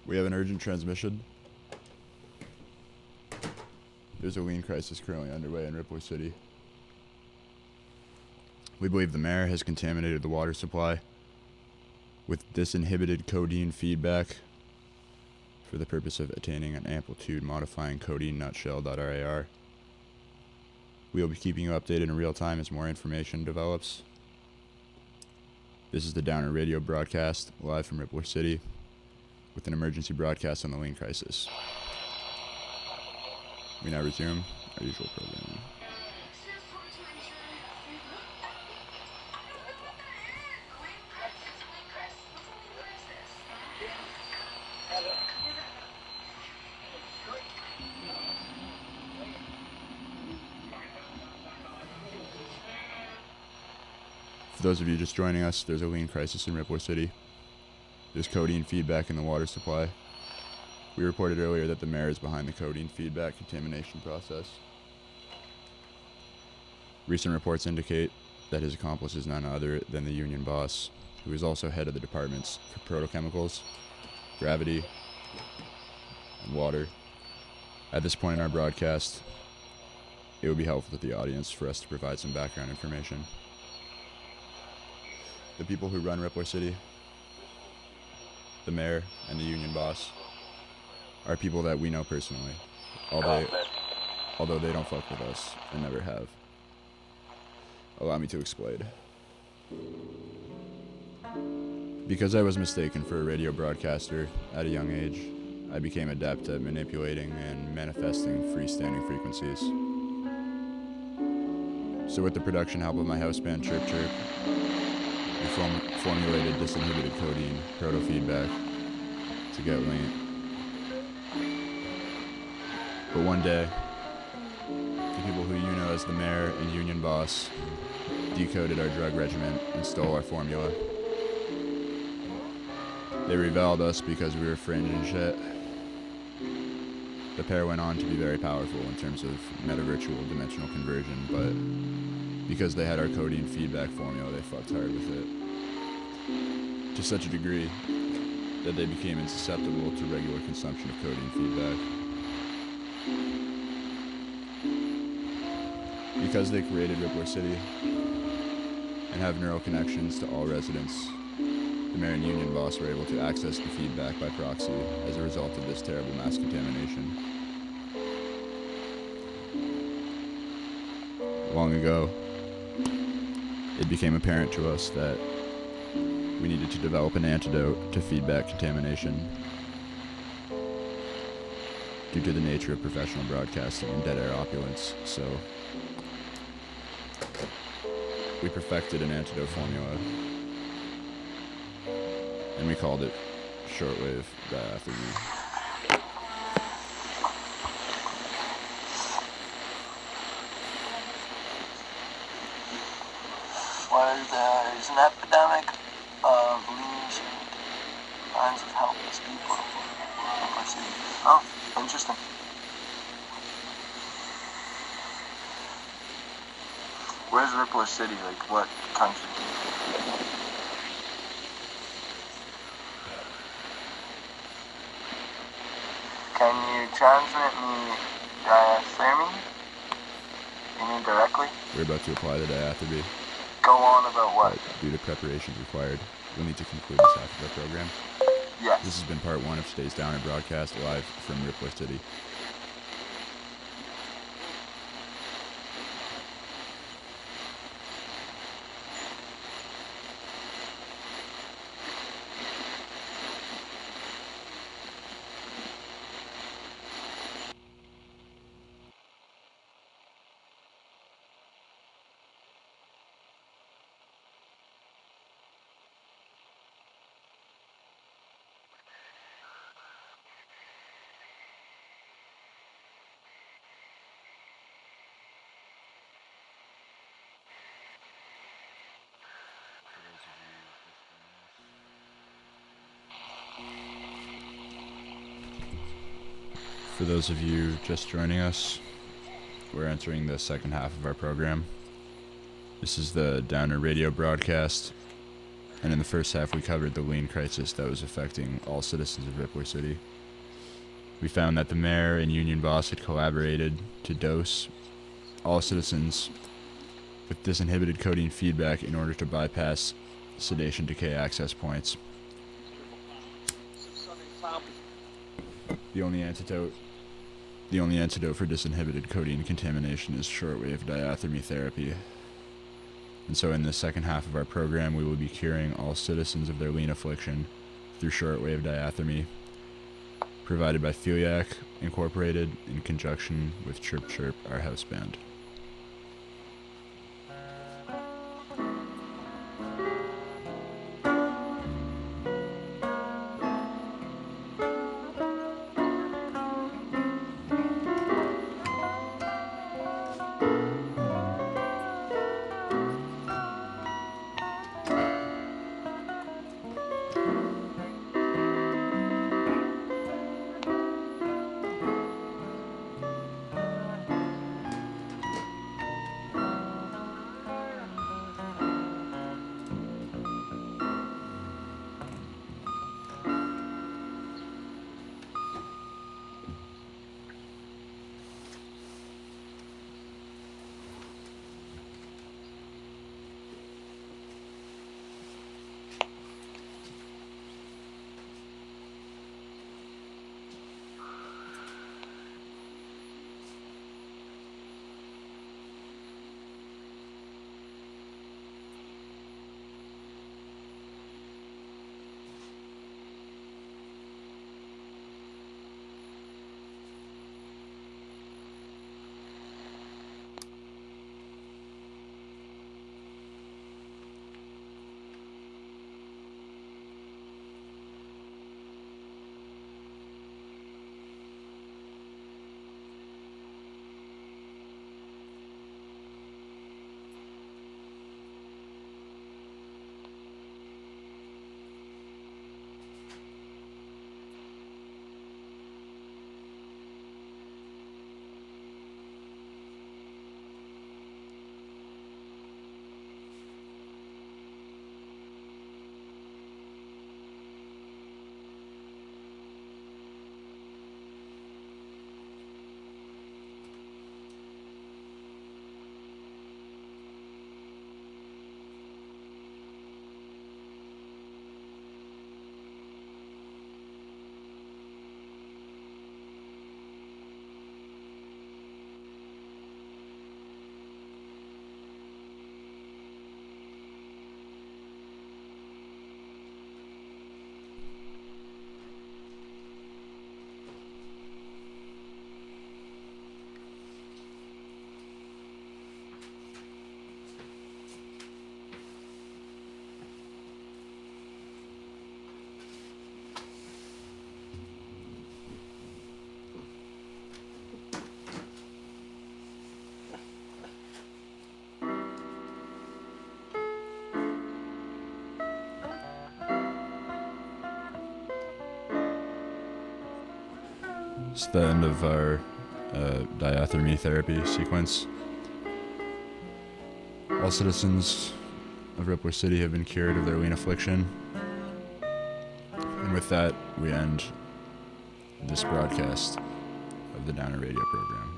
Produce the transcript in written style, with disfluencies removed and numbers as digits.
We have an urgent transmission. There's a lean crisis currently underway in Ripley City. We believe the mayor has contaminated the water supply with disinhibited codeine feedback for the purpose of attaining an amplitude modifying codeine nutshell.rar. We will be keeping you updated in real time as more information develops. This is the Downer Radio broadcast, live from Ripley City, with an emergency broadcast on the lean crisis. We now resume our usual programming. For those of you just joining us, there's a lean crisis in Ripley City. There's codeine feedback in the water supply. We reported earlier that the mayor is behind the codeine feedback contamination process. Recent reports indicate that his accomplice is none other than the union boss, who is also head of the departments for protochemicals, gravity, and water. At this point in our broadcast, it would be helpful to the audience for us to provide some background information. The people who run Ripley City, the mayor and the union boss, are people that we know personally, although they don't fuck with us and never have. Allow me to explain. Because I was mistaken for a radio broadcaster at a young age, I became adept at manipulating and manifesting freestanding frequencies. So with the production help of my house band Chirp Chirp, we formulated disinhibited codeine proto-feedback to get lean. But one day, the people who you know as the mayor and union boss decoded our drug regimen and stole our formula. They reviled us because we were fringe and shit. The pair went on to be very powerful in terms of meta-virtual dimensional conversion, but because they had our codeine feedback formula, they fucked hard with it. To such a degree that they became insusceptible to regular consumption of codeine feedback. Because they created Ripley City and have neural connections to all residents, the mayor and union boss were able to access the feedback by proxy as a result of this terrible mass contamination. Long ago, it became apparent to us that we needed to develop an antidote to feedback contamination due to the nature of professional broadcasting and dead air opulence, so we perfected an antidote formula, and we called it shortwave diathermy. There's an epidemic of lean kinds of helpless people. Oh, interesting. Where's Ripley City? Like, what country? Can you transmit me diathermy? You mean directly? We're about to apply the diathermy. Go on about what? Due to preparations required, we'll need to conclude this half of our program. Yes. This has been part 1 of today's Downer broadcast live from Ripley City. For those of you just joining us, we're entering the second half of our program. This is the Downer radio broadcast, and in the first half we covered the lien crisis that was affecting all citizens of Ripple City. We found that the mayor and union boss had collaborated to dose all citizens with disinhibited codeine feedback in order to bypass sedation decay access points. The only antidote for disinhibited codeine contamination is shortwave diathermy therapy. And so in the second half of our program, we will be curing all citizens of their lien affliction through shortwave diathermy, provided by Philiac Incorporated in conjunction with Chirp Chirp, our house band. It's the end of our diathermy therapy sequence. All citizens of Ripple City have been cured of their lien affliction. And with that, we end this broadcast of the Downer Radio program.